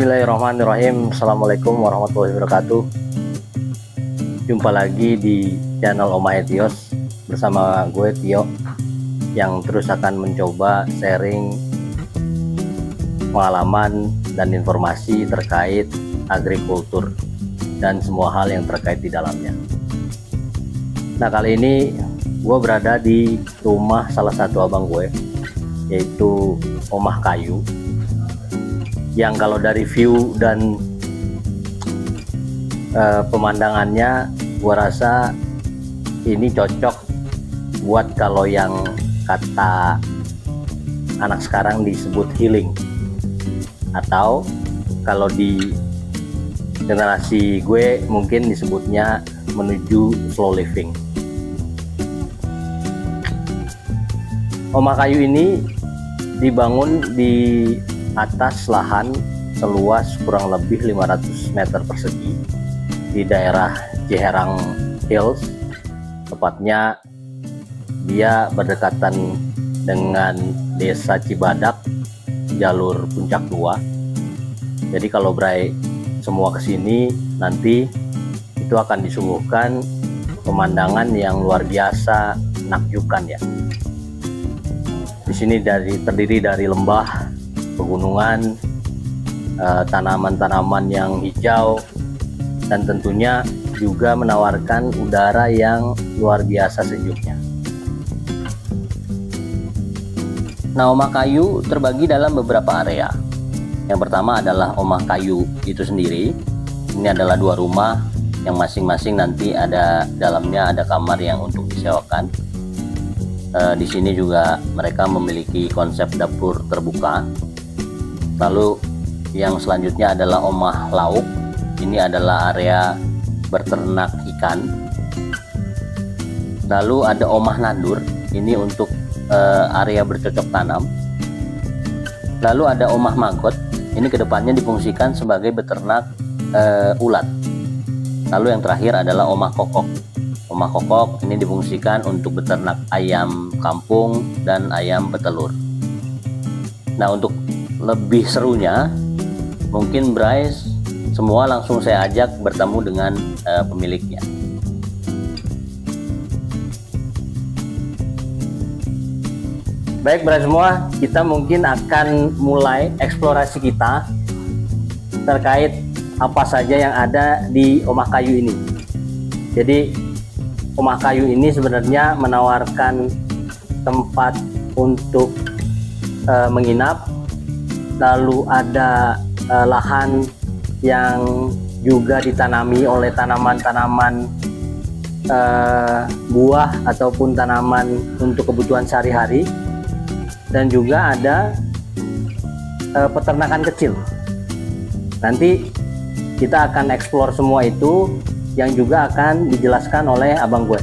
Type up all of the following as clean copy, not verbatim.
Bismillahirrahmanirrahim. Assalamualaikum warahmatullahi wabarakatuh. Jumpa lagi di channel Om Etios bersama gue Tio, yang terus akan mencoba sharing pengalaman dan informasi terkait agrikultur dan semua hal yang terkait di dalamnya. Nah, kali ini gue berada di rumah salah satu abang gue, yaitu Omah Kayu, yang kalau dari view dan pemandangannya gua rasa ini cocok buat kalau yang kata anak sekarang disebut healing, atau kalau di generasi gue mungkin disebutnya menuju slow living. Omah Kayu ini dibangun di atas lahan seluas kurang lebih 500 meter persegi di daerah Ciherang Hills. Tepatnya dia berdekatan dengan desa Cibadak, jalur Puncak 2. Jadi kalau Bray semua kesini nanti itu akan disuguhkan pemandangan yang luar biasa menakjubkan ya. Di sini terdiri dari lembah, pegunungan, tanaman-tanaman yang hijau, dan tentunya juga menawarkan udara yang luar biasa sejuknya. Nah, Omah Kayu terbagi dalam beberapa area. Yang pertama adalah Omah Kayu itu sendiri. Ini adalah 2 rumah yang masing-masing nanti ada dalamnya ada kamar yang untuk disewakan. Di sini juga mereka memiliki konsep dapur terbuka. Lalu yang selanjutnya adalah Omah Lauk. Ini adalah area berternak ikan. Lalu ada Omah Nandur. Ini untuk area bercocok tanam. Lalu ada Omah Magot. Ini kedepannya difungsikan sebagai beternak ulat. Lalu yang terakhir adalah Omah Kokok. Omah Kokok ini difungsikan untuk beternak ayam kampung dan ayam petelur. Nah, untuk lebih serunya mungkin Bryce semua langsung saya ajak bertemu dengan pemiliknya. Baik Bryce semua, kita mungkin akan mulai eksplorasi kita terkait apa saja yang ada di Omah Kayu ini. Jadi Omah Kayu ini sebenarnya menawarkan tempat untuk menginap, lalu ada lahan yang juga ditanami oleh tanaman-tanaman buah ataupun tanaman untuk kebutuhan sehari-hari, dan juga ada peternakan kecil. Nanti kita akan eksplor semua itu yang juga akan dijelaskan oleh abang gue.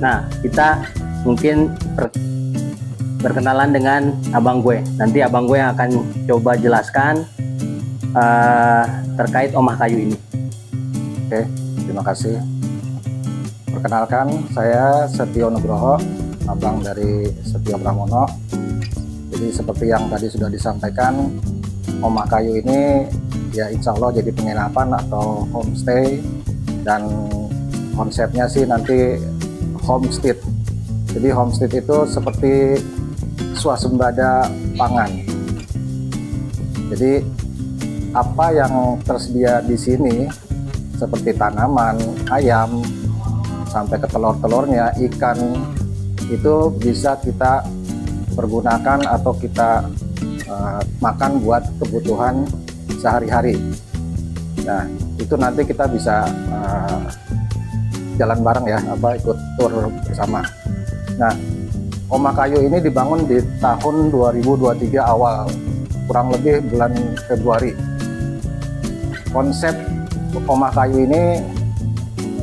Nah, kita mungkin berkenalan dengan abang gue. Nanti abang gue yang akan coba jelaskan terkait Omah Kayu ini. Oke, terima kasih. Perkenalkan, saya Setio Nugroho, abang dari Setio Pramono. Jadi seperti yang tadi sudah disampaikan, Omah Kayu ini ya insya Allah jadi penginapan atau homestay, dan konsepnya sih nanti homestead. Jadi homestead itu seperti swasembada pangan. Jadi apa yang tersedia di sini seperti tanaman, ayam, sampai ke telur-telurnya, ikan, itu bisa kita pergunakan atau kita makan buat kebutuhan sehari-hari. Nah, itu nanti kita bisa jalan bareng ya, ikut tur bersama. Nah, Omah Kayu ini dibangun di tahun 2023 awal, kurang lebih bulan Februari. Konsep Omah Kayu ini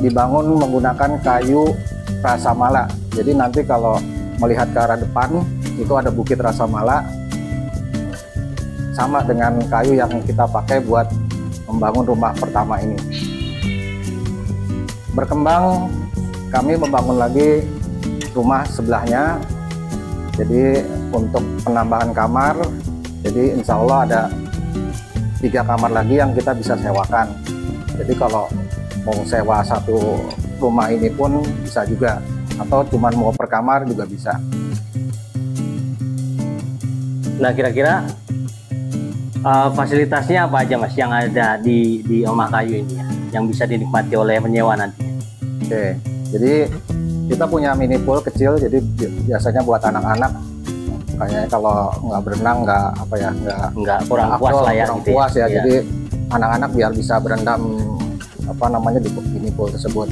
dibangun menggunakan kayu rasamala. Jadi nanti kalau melihat ke arah depan itu ada bukit rasamala, sama dengan kayu yang kita pakai buat membangun rumah pertama ini. Berkembang, kami membangun lagi rumah sebelahnya. Jadi untuk penambahan kamar, jadi insya Allah ada 3 kamar lagi yang kita bisa sewakan. Jadi kalau mau sewa satu rumah ini pun bisa juga, atau cuman mau per kamar juga bisa. Nah, kira-kira fasilitasnya apa aja Mas yang ada di Omah Kayu ini ya, yang bisa dinikmati oleh penyewa nanti? Oke, jadi kita punya mini pool kecil, jadi biasanya buat anak-anak. Kayaknya kalau nggak berenang nggak kurang puas lah ya, kurang gitu puas ya. Iya. Jadi anak-anak biar bisa berendam di mini pool tersebut.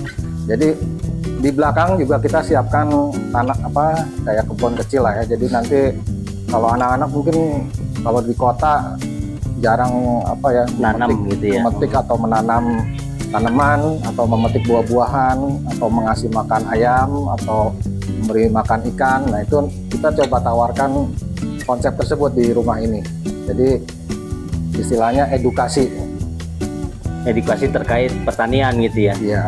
Jadi di belakang juga kita siapkan tanah kayak kebun kecil lah ya. Jadi nanti kalau anak-anak mungkin kalau di kota jarang nanam gitu ya, memetik atau menanam tanaman atau memetik buah-buahan atau mengasih makan ayam atau memberi makan ikan. Nah, itu kita coba tawarkan konsep tersebut di rumah ini. Jadi istilahnya edukasi terkait pertanian gitu ya. Iya.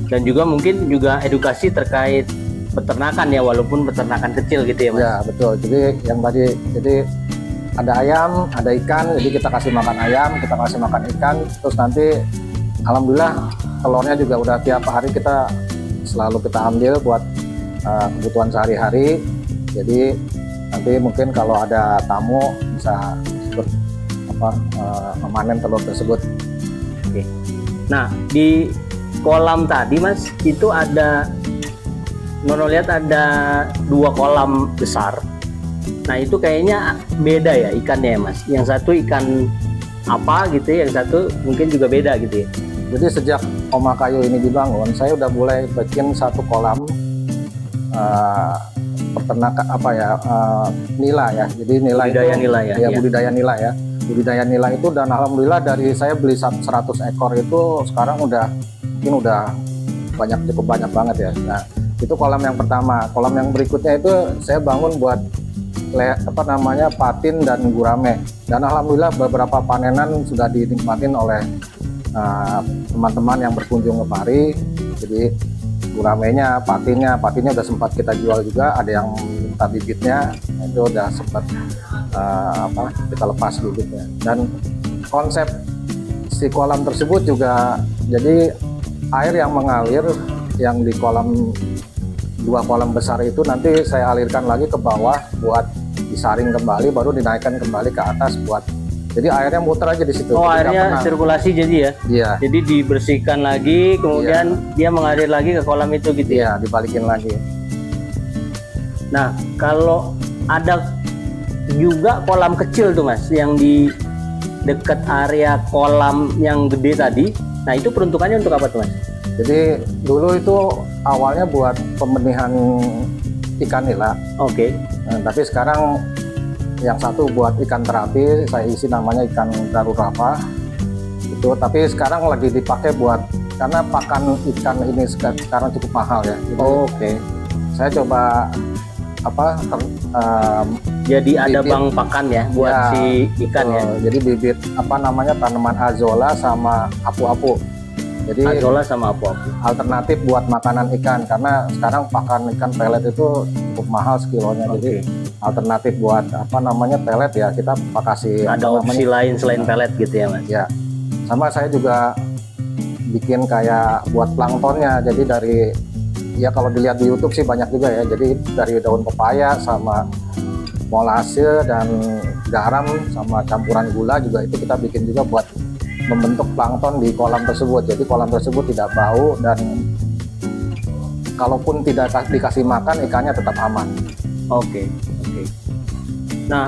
Dan juga mungkin juga edukasi terkait peternakan ya, walaupun peternakan kecil gitu ya Mas. Ya, betul. Jadi yang tadi, jadi ada ayam, ada ikan, jadi kita kasih makan ayam, kita kasih makan ikan, terus nanti alhamdulillah telurnya juga udah tiap hari kita selalu kita ambil buat kebutuhan sehari-hari. Jadi nanti mungkin kalau ada tamu bisa ikut memanen telur tersebut. Oke. Nah, di kolam tadi Mas itu ada, Nono lihat ada 2 kolam besar. Nah, itu kayaknya beda ya ikannya ya Mas. Yang satu ikan apa gitu ya, yang satu mungkin juga beda gitu ya. Jadi sejak Omah Kayu ini dibangun, saya udah mulai bikin satu kolam peternakan nila ya. Jadi nila budidaya itu nila ya. Ya, budidaya nila ya. Budidaya nila itu, dan alhamdulillah dari saya beli 100 ekor itu sekarang mungkin udah cukup banyak banget ya. Nah, itu kolam yang pertama. Kolam yang berikutnya itu saya bangun buat patin dan gurame. Dan alhamdulillah beberapa panenan sudah dinikmatin oleh teman-teman yang berkunjung kemari. Jadi guramenya, patinnya udah sempat kita jual juga. Ada yang minta bibitnya, itu udah sempat kita lepas bibitnya. Dan konsep si kolam tersebut juga, jadi air yang mengalir yang di 2 kolam besar itu nanti saya alirkan lagi ke bawah buat disaring kembali, baru dinaikkan kembali ke atas jadi airnya muter aja di situ. Oh, airnya sirkulasi jadi ya? Iya. Jadi dibersihkan lagi, kemudian dia mengalir lagi ke kolam itu gitu ya? Iya, dibalikin lagi. Nah, kalau ada juga kolam kecil tuh Mas, yang di dekat area kolam yang gede tadi. Nah, itu peruntukannya untuk apa tuh Mas? Jadi dulu itu awalnya buat pembenihan ikan nila. Oke. Nah, tapi sekarang yang satu buat ikan terapi, saya isi namanya ikan garurapa. Itu tapi sekarang lagi dipakai karena pakan ikan ini sekarang cukup mahal ya. Jadi, oke. Saya coba jadi ada bank pakan ya buat si ikan ya. Jadi bibit tanaman azolla sama apu-apu. Jadi azolla sama apu-apu. Alternatif buat makanan ikan, karena sekarang pakan ikan pelet itu cukup mahal sekilonya. Jadi alternatif buat pelet ya kita kasih. Ada opsi lain selain pelet gitu ya Mas? Ya. Sama saya juga bikin kayak buat planktonnya. Jadi kalau dilihat di YouTube sih banyak juga ya. Jadi dari daun pepaya sama molase dan garam sama campuran gula juga itu kita bikin juga buat membentuk plankton di kolam tersebut. Jadi kolam tersebut tidak bau, dan kalaupun tidak dikasih makan ikannya tetap aman. Oke. Nah,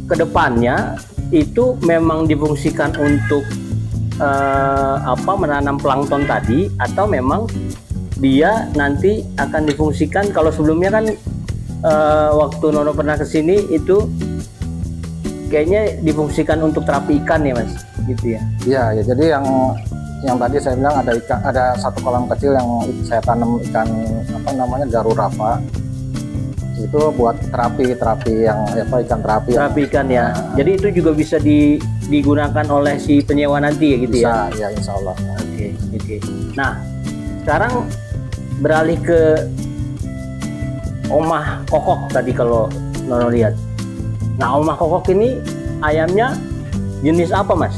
kedepannya itu memang difungsikan untuk menanam plankton tadi, atau memang dia nanti akan difungsikan, kalau sebelumnya kan waktu Nono pernah kesini itu kayaknya difungsikan untuk terapi ikan ya Mas, gitu ya? Iya ya, jadi yang tadi saya bilang ada satu kolam kecil yang saya tanam ikan garurapa. Itu buat terapi yang ikan terapi ikan ya. Nah, jadi itu juga bisa digunakan oleh si penyewa nanti ya gitu bisa, ya? Ya insya Allah. Oke. Nah, sekarang beralih ke Omah Kokok tadi kalau Nono lihat. Nah, Omah Kokok ini ayamnya jenis apa Mas?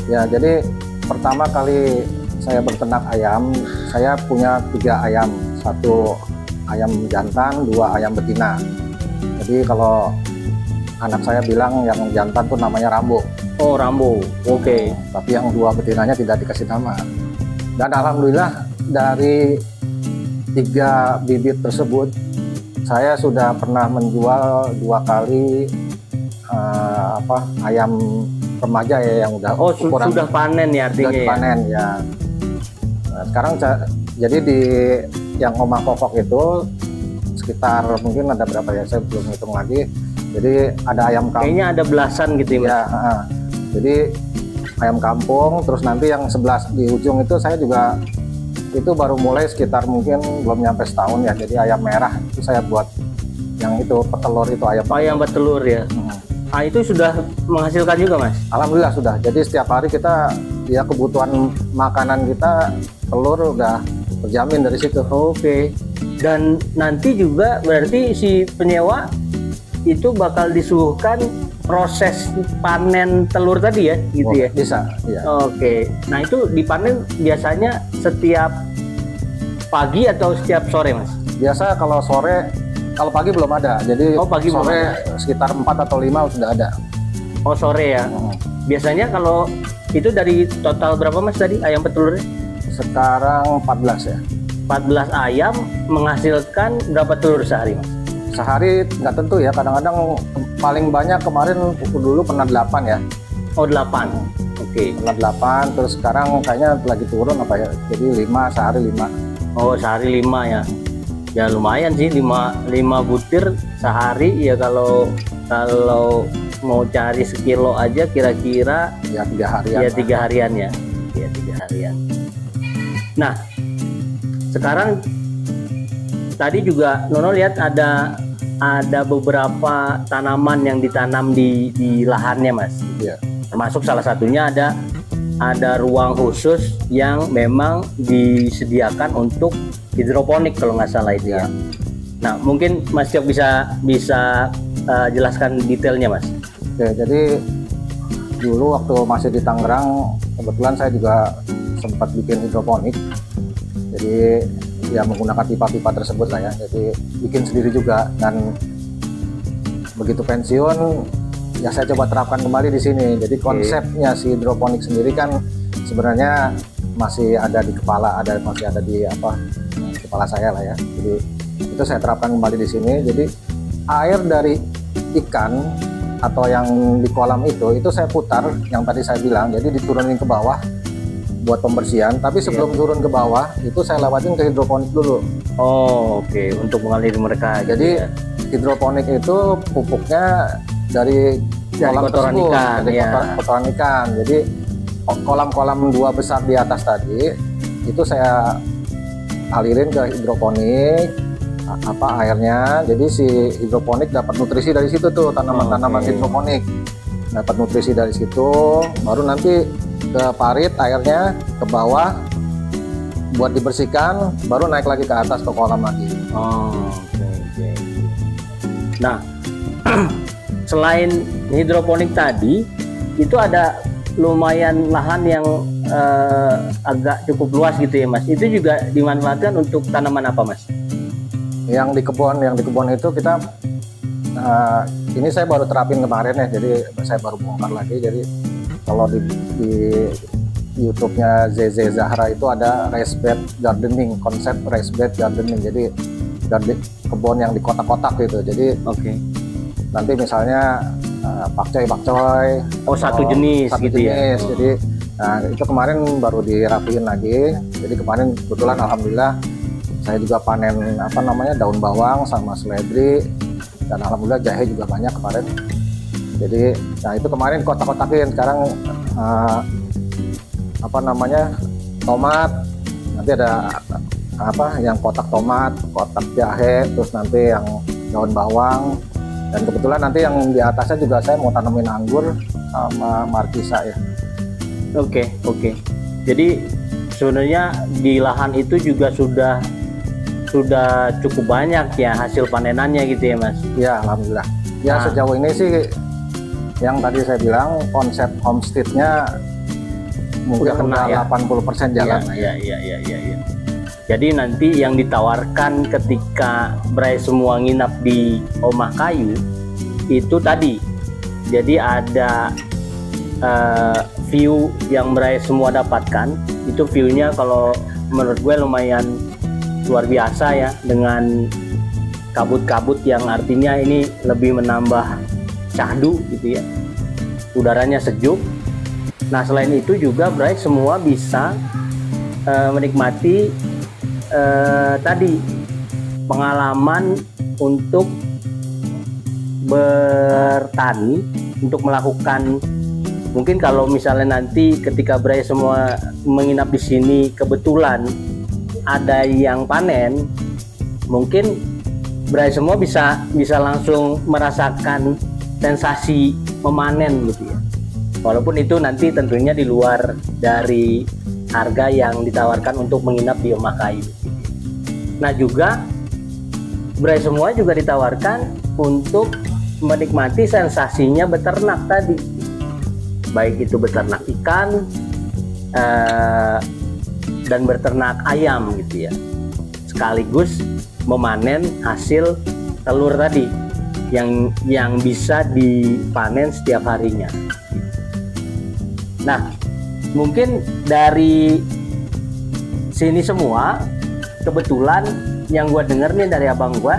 Ya, jadi pertama kali saya berternak ayam, saya punya 3 ayam, 1 ayam jantan, 2 ayam betina. Jadi kalau anak saya bilang yang jantan tuh namanya Rambo. Oh, Rambo, oke. Tapi yang 2 betinanya tidak dikasih nama. Dan alhamdulillah dari 3 bibit tersebut, saya sudah pernah menjual 2 kali ayam remaja ya, yang udah ukuran sudah panen ya artinya. Sudah panen ya. Nah, sekarang jadi di yang Oma Kokok itu sekitar mungkin ada berapa ya, saya belum hitung lagi. Jadi ada ayam kampung. Kayaknya ada belasan gitu ya Mas. Ya, jadi ayam kampung, terus nanti yang 11 di ujung itu saya juga itu baru mulai sekitar mungkin belum nyampe setahun ya. Jadi ayam merah itu saya buat yang itu petelur itu ayam petelur ya. Ah, itu sudah menghasilkan juga Mas? Alhamdulillah sudah. Jadi setiap hari kita ya kebutuhan makanan kita telur udah terjamin dari situ. Oke. Dan nanti juga berarti si penyewa itu bakal disuguhkan proses panen telur tadi ya, gitu ya? Bisa. Ya. Oke. Nah itu dipanen biasanya setiap pagi atau setiap sore Mas? Biasa kalau sore. Kalau pagi belum ada, jadi pagi sore sekitar 4 atau 5 sudah ada. Oh sore ya. Biasanya kalau itu dari total berapa Mas tadi ayam petelurnya? Sekarang 14 ya. 14 ayam menghasilkan berapa telur sehari Mas? Sehari nggak tentu ya, kadang-kadang paling banyak kemarin dulu pernah 8 ya. Oh 8, oke. Pernah 8, terus sekarang kayaknya lagi turun apa ya, jadi 5 sehari 5. Oh sehari 5 ya. Ya lumayan sih 5 butir sehari ya, kalau mau cari sekilo aja kira-kira ya 3 harian. Ya 3 harian ya. Ya 3 harian. Nah, sekarang tadi juga Nono lihat ada beberapa tanaman yang ditanam di lahannya Mas. Iya. Termasuk salah satunya ada ruang khusus yang memang disediakan untuk hidroponik kalau nggak salah itu ya. Nah mungkin Mas Yok bisa jelaskan detailnya Mas. Oke, jadi dulu waktu masih di Tangerang kebetulan saya juga sempat bikin hidroponik. Jadi ya menggunakan pipa-pipa tersebut lah ya. Jadi bikin sendiri juga, dan begitu pensiun ya saya coba terapkan kembali di sini. Jadi konsepnya si hidroponik sendiri kan sebenarnya masih ada di kepala, masih ada di kepala saya lah ya. Jadi itu saya terapkan kembali di sini. Jadi air dari ikan atau yang di kolam itu saya putar, yang tadi saya bilang, jadi diturunin ke bawah buat pembersihan. Tapi sebelum turun ke bawah itu saya lewatin ke hidroponik dulu. Oh oke. Untuk mengalir mereka. Jadi hidroponik itu pupuknya dari kolam kotoran tersebut, ikan, dari kotoran ikan. Jadi kolam-kolam 2 besar di atas tadi itu saya alirin ke hidroponik airnya. Jadi si hidroponik dapat nutrisi dari situ tuh, tanaman-tanaman hidroponik dapat nutrisi dari situ, baru nanti ke parit airnya ke bawah buat dibersihkan, baru naik lagi ke atas ke kolam lagi. Oke. Nah selain hidroponik tadi itu ada lumayan lahan yang agak cukup luas gitu ya Mas. Itu juga dimanfaatkan untuk tanaman apa Mas? Yang di kebun itu kita ini saya baru terapin kemarin ya, jadi saya baru bongkar lagi. Jadi kalau di YouTube-nya ZZ Zahra itu ada raised bed gardening, konsep raised bed gardening. Jadi kebun yang di kotak-kotak gitu. Jadi nanti misalnya pakcoy satu jenis gitu ya. Jadi itu kemarin baru dirapiin lagi. Jadi kemarin kebetulan alhamdulillah saya juga panen daun bawang sama seledri, dan alhamdulillah jahe juga banyak kemarin. Jadi itu kemarin kotak-kotakin. Sekarang tomat, nanti ada yang kotak tomat, kotak jahe, terus nanti yang daun bawang. Dan kebetulan nanti yang di atasnya juga saya mau tanamin anggur sama markisa ya. Oke. Jadi sebenarnya di lahan itu juga sudah cukup banyak ya hasil panenannya gitu ya Mas? Ya alhamdulillah. Ya sejauh ini sih Yang tadi saya bilang konsep homesteadnya mungkin Udah kena ya? 80% jalan. Iya. Jadi nanti yang ditawarkan ketika Bray semua nginap di Omah Kayu itu tadi. Jadi ada view yang Bray semua dapatkan. Itu view-nya kalau menurut gue lumayan luar biasa ya, dengan kabut-kabut yang artinya ini lebih menambah syahdu gitu ya. Udaranya sejuk. Nah, selain itu juga Bray semua bisa menikmati tadi pengalaman untuk bertani, untuk melakukan, mungkin kalau misalnya nanti ketika Bray semua menginap di sini kebetulan ada yang panen, mungkin Bray semua bisa langsung merasakan sensasi memanen gitu ya. Walaupun itu nanti tentunya di luar dari harga yang ditawarkan untuk menginap di Omah Kayu. Nah, juga Bray semua juga ditawarkan untuk menikmati sensasinya beternak tadi, baik itu beternak ikan dan beternak ayam gitu ya, sekaligus memanen hasil telur tadi yang bisa dipanen setiap harinya. Nah, mungkin dari sini semua kebetulan yang gue denger nih dari abang gue,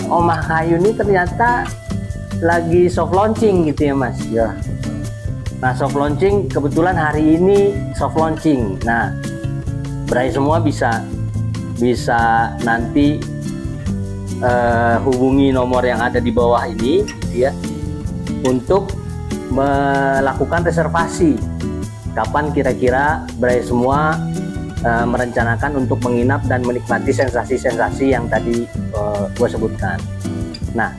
Omah Kayu ini ternyata lagi soft launching gitu ya Mas ya. Nah, soft launching kebetulan hari ini soft launching. Nah, Bray semua bisa nanti hubungi nomor yang ada di bawah ini gitu ya, untuk melakukan reservasi kapan kira-kira Bray semua merencanakan untuk menginap dan menikmati sensasi-sensasi yang tadi gue sebutkan. Nah,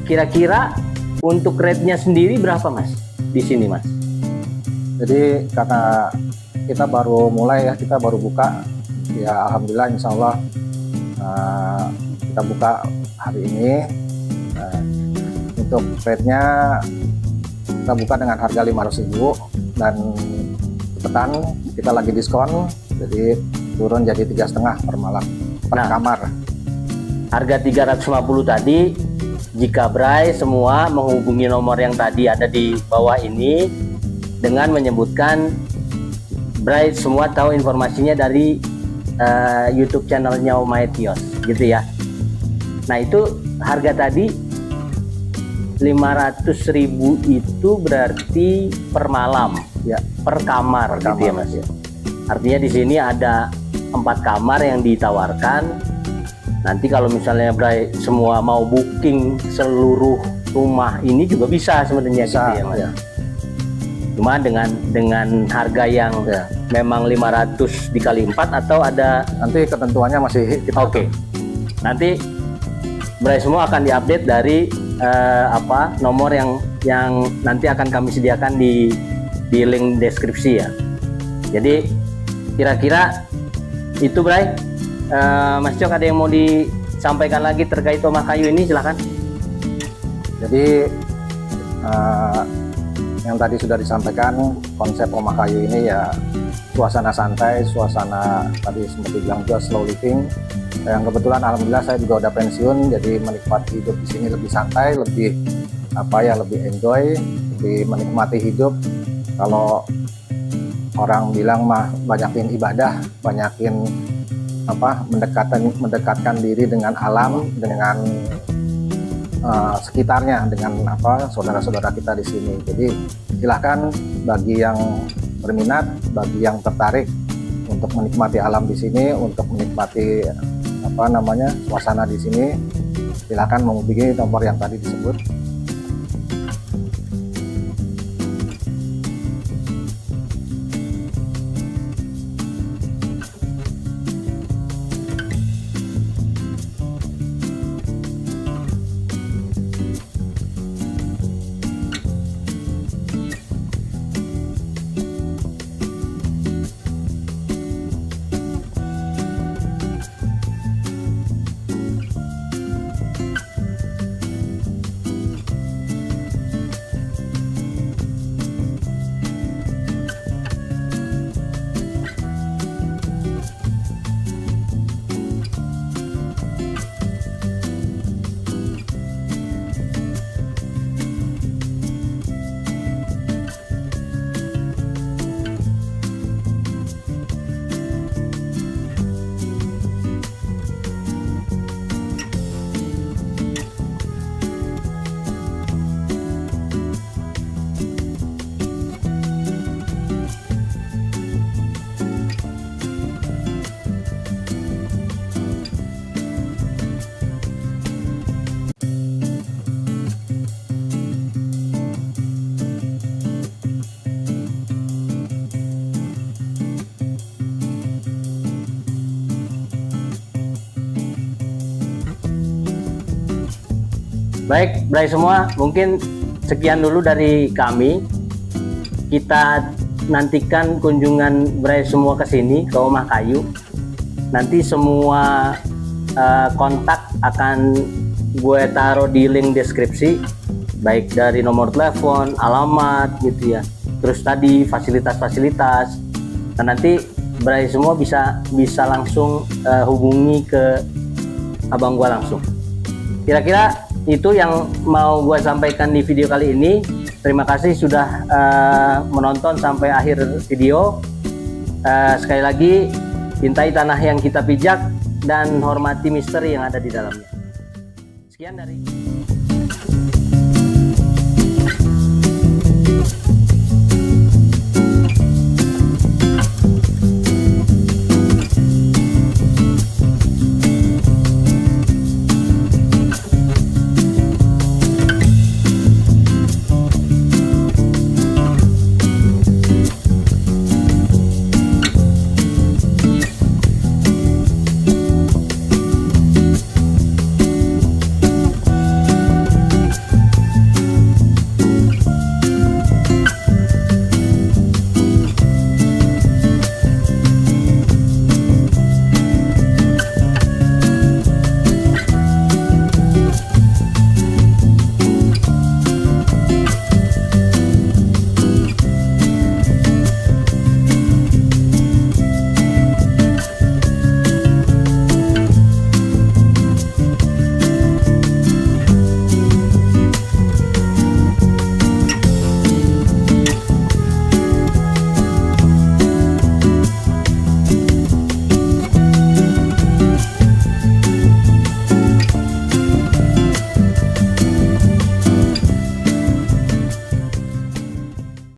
kira-kira untuk rate-nya sendiri berapa Mas di sini Mas? Jadi karena kita baru mulai ya, kita baru buka ya, alhamdulillah insya Allah kita buka hari ini. Untuk rate-nya kita buka dengan harga 500.000 dan cepetan kita lagi diskon, jadi turun jadi 3,5 per malam per kamar. Harga 350 tadi, jika Bray semua menghubungi nomor yang tadi ada di bawah ini dengan menyebutkan Bray semua tahu informasinya dari YouTube channelnya Omaetios gitu ya. Nah, itu harga tadi 500.000 itu berarti per malam ya, per kamar gitu ya Mas ya. Artinya di sini ada 4 kamar yang ditawarkan. Nanti kalau misalnya Bray semua mau booking seluruh rumah ini juga bisa sebenarnya gitu ya Mas. Ya. Cuma dengan harga yang memang 500 dikali 4 atau ada nanti ketentuannya masih kita. Oke. Nanti Bray semua akan diupdate dari nomor yang nanti akan kami sediakan di link deskripsi ya. Jadi kira-kira itu Bray. Mas Cok, ada yang mau disampaikan lagi terkait Omah Kayu ini, silakan. Jadi yang tadi sudah disampaikan, konsep Omah Kayu ini ya suasana santai, suasana tadi seperti bilang juga slow living. Yang kebetulan alhamdulillah saya juga udah pensiun, jadi menikmati hidup di sini lebih santai, lebih lebih enjoy, lebih menikmati hidup. Kalau orang bilang mah banyakin ibadah, banyakin mendekatkan diri dengan alam, dengan sekitarnya, dengan saudara-saudara kita di sini. Jadi silahkan bagi yang berminat, bagi yang tertarik untuk menikmati alam di sini, untuk menikmati suasana di sini, silahkan menghubungi nomor yang tadi disebut. Baik, Bray semua, mungkin sekian dulu dari kami. Kita nantikan kunjungan Bray semua ke sini, ke Omah Kayu. Nanti semua kontak akan gue taruh di link deskripsi, baik dari nomor telepon, alamat gitu ya. Terus tadi fasilitas-fasilitas. Dan nanti Bray semua bisa langsung hubungi ke abang gue langsung. Kira-kira itu yang mau gue sampaikan di video kali ini. Terima kasih sudah menonton sampai akhir video. Sekali lagi, cintai tanah yang kita pijak dan hormati misteri yang ada di dalamnya. Sekian dari